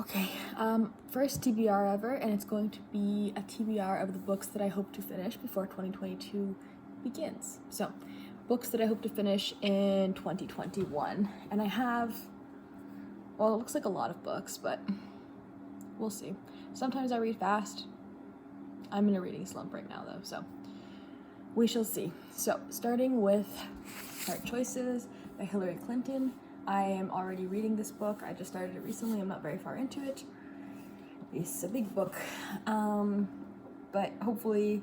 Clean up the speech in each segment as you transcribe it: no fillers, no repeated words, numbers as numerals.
Okay, first TBR ever, and it's going to be a TBR of the books that I hope to finish before 2022 begins. So, books that I hope to finish in 2021. And I have, well, it looks like a lot of books, but we'll see. Sometimes I read fast. I'm in a reading slump right now, though, so we shall see. So, starting with Hard Choices by Hillary Clinton. I am already reading this book. I just started it recently. I'm not very far into it. It's a big book. But hopefully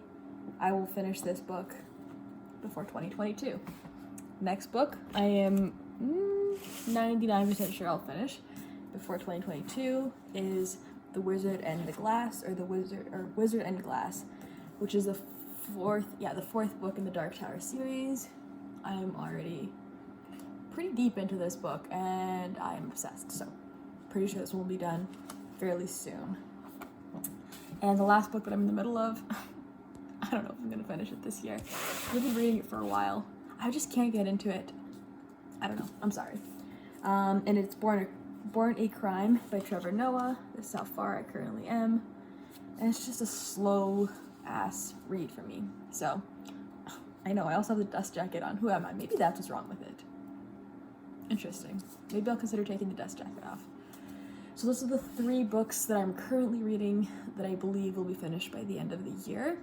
I will finish this book before 2022. Next book, I am 99% sure I'll finish before 2022 is The Wizard and the Glass, or Wizard and Glass, which is the fourth book in the Dark Tower series. I am already pretty deep into this book and I'm obsessed, so pretty sure this one will be done fairly soon. And the last book that I'm in the middle of, I don't know if I'm gonna finish it this year. I've been reading it for a while. I just can't get into it. I don't know, I'm sorry. And it's Born a Crime by Trevor Noah. This is how far I currently am. And it's just a slow ass read for me. So, I know, I also have the dust jacket on. Who am I? Maybe that's what's wrong with it. Interesting. Maybe I'll consider taking the dust jacket off. So those are the 3 books that I'm currently reading that I believe will be finished by the end of the year.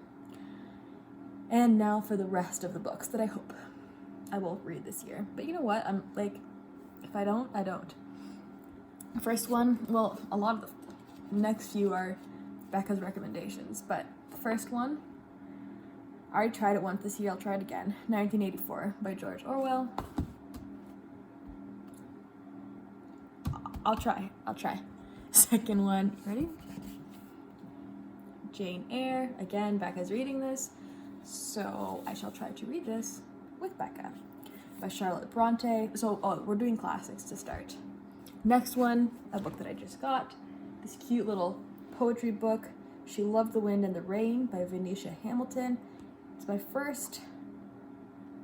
And now for the rest of the books that I hope I will read this year. But you know what? I'm like, if I don't, I don't. The first one, well, a lot of the next few are Becca's recommendations, but the first one, I already tried it once this year, I'll try it again. 1984 by George Orwell. I'll try. Second one, ready? Jane Eyre. Again, Becca's reading this, so I shall try to read this with Becca. By Charlotte Bronte. So, we're doing classics to start. Next one, a book that I just got. This cute little poetry book, She Loved the Wind and the Rain by Venetia Hamilton. It's my first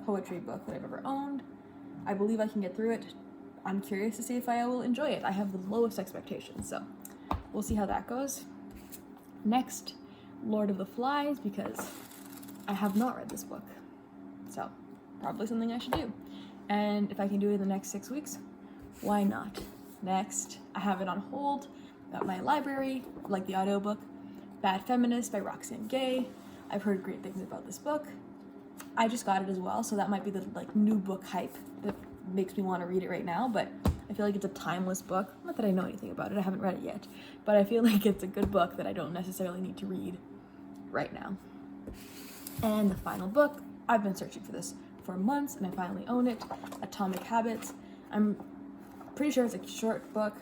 poetry book that I've ever owned. I believe I can get through it. I'm curious to see if I will enjoy it. I have the lowest expectations, so we'll see how that goes. Next, Lord of the Flies, because I have not read this book. So, probably something I should do. And if I can do it in the next 6 weeks, why not? Next, I have it on hold at my library, like the audiobook, Bad Feminist by Roxane Gay. I've heard great things about this book. I just got it as well, so that might be the new book hype that makes me want to read it right now, but I feel like it's a timeless book. Not that I know anything about it, I haven't read it yet, but I feel like it's a good book that I don't necessarily need to read right now. And the final book, I've been searching for this for months and I finally own it, Atomic Habits. I'm pretty sure it's a short book.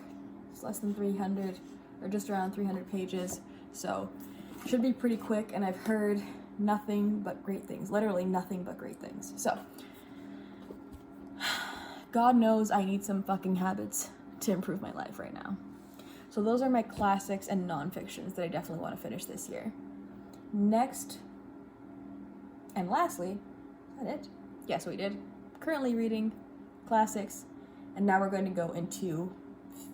It's less than 300 or just around 300 pages, so it should be pretty quick, and I've heard nothing but great things, literally nothing but great things. So God knows I need some fucking habits to improve my life right now. So those are my classics and non-fictions that I definitely want to finish this year. Next, and lastly, is that it? Yes, we did. Currently reading classics, and now we're going to go into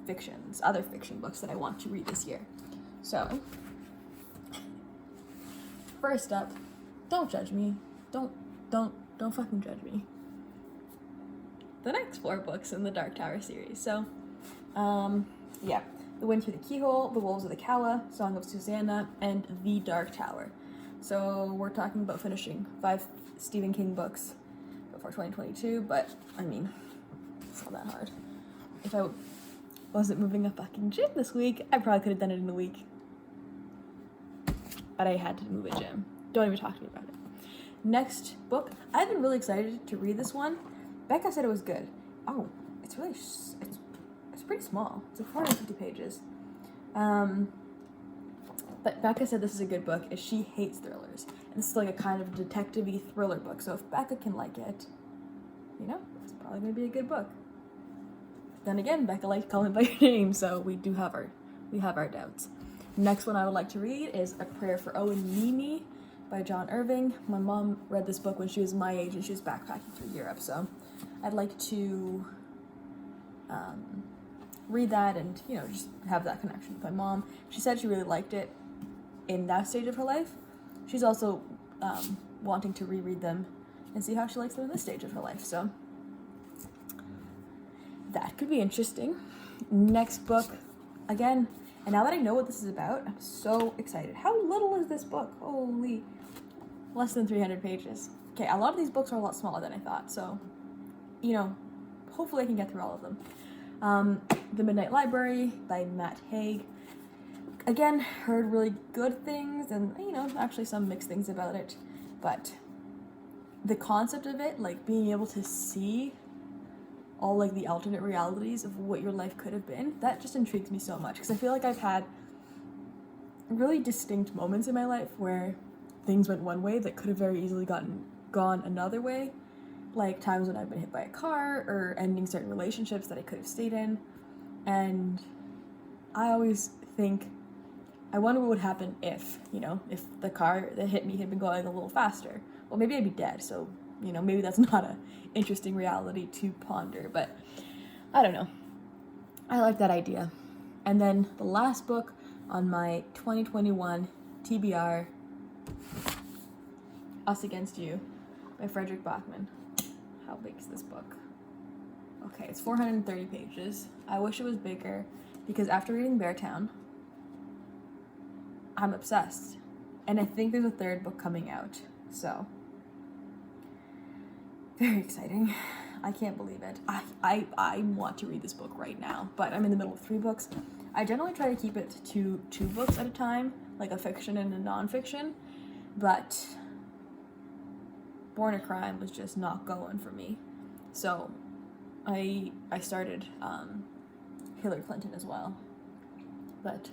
fictions, other fiction books that I want to read this year. So, first up, don't judge me. Don't fucking judge me. The next 4 books in the Dark Tower series. So, The Wind Through the Keyhole, The Wolves of the Calla, Song of Susanna, and The Dark Tower. So we're talking about finishing 5 Stephen King books before 2022, but I mean, it's not that hard. If I wasn't moving a fucking gym this week, I probably could have done it in a week. But I had to move a gym. Don't even talk to me about it. Next book, I've been really excited to read this one. Becca said it was good. Oh, it's pretty small. It's like 450 pages. But Becca said this is a good book, as she hates thrillers. And this is like a kind of detective-y thriller book, so if Becca can like it, it's probably going to be a good book. Then again, Becca likes calling by your name, so we have our doubts. Next one I would like to read is A Prayer for Owen Mimi by John Irving. My mom read this book when she was my age and she was backpacking through Europe, so I'd like to read that and, you know, just have that connection with my mom. She said she really liked it in that stage of her life. She's also wanting to reread them and see how she likes them in this stage of her life. So that could be interesting. Next book, again, and now that I know what this is about, I'm so excited. How little is this book? Holy, less than 300 pages. Okay, a lot of these books are a lot smaller than I thought, so, you know, hopefully I can get through all of them. The Midnight Library by Matt Haig. Again, heard really good things and, you know, actually some mixed things about it, but the concept of it, like being able to see all like the alternate realities of what your life could have been, that just intrigues me so much, because I feel like I've had really distinct moments in my life where things went one way that could have very easily gone another way, like times when I've been hit by a car or ending certain relationships that I could have stayed in. And I always think, I wonder what would happen if, you know, if the car that hit me had been going a little faster. Well, maybe I'd be dead, so, you know, maybe that's not a interesting reality to ponder, but I don't know. I like that idea. And then the last book on my 2021 TBR, Us Against You by Frederick Bachman. How big is this book? Okay, it's 430 pages. I wish it was bigger, because after reading Beartown, I'm obsessed. And I think there's a third book coming out, so very exciting. I can't believe it. I want to read this book right now, but I'm in the middle of 3 books. I generally try to keep it to 2 books at a time, like a fiction and a nonfiction, but Born a Crime was just not going for me. So I started Hillary Clinton as well. But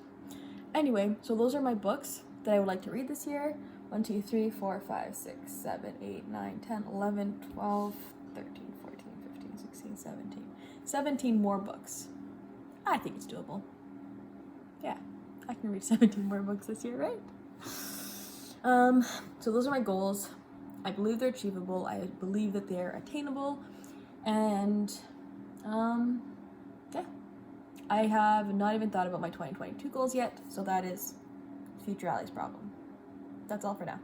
anyway, so those are my books that I would like to read this year. 1, 2, 3, 4, 5, 6, 7, 8, 9, 10, 11, 12, 13, 14, 15, 16, 17. 17 more books. I think it's doable. Yeah, I can read 17 more books this year, right? So those are my goals. I believe they're achievable. I believe that they're attainable. And, yeah. I have not even thought about my 2022 goals yet, so that is future Allie's problem. That's all for now.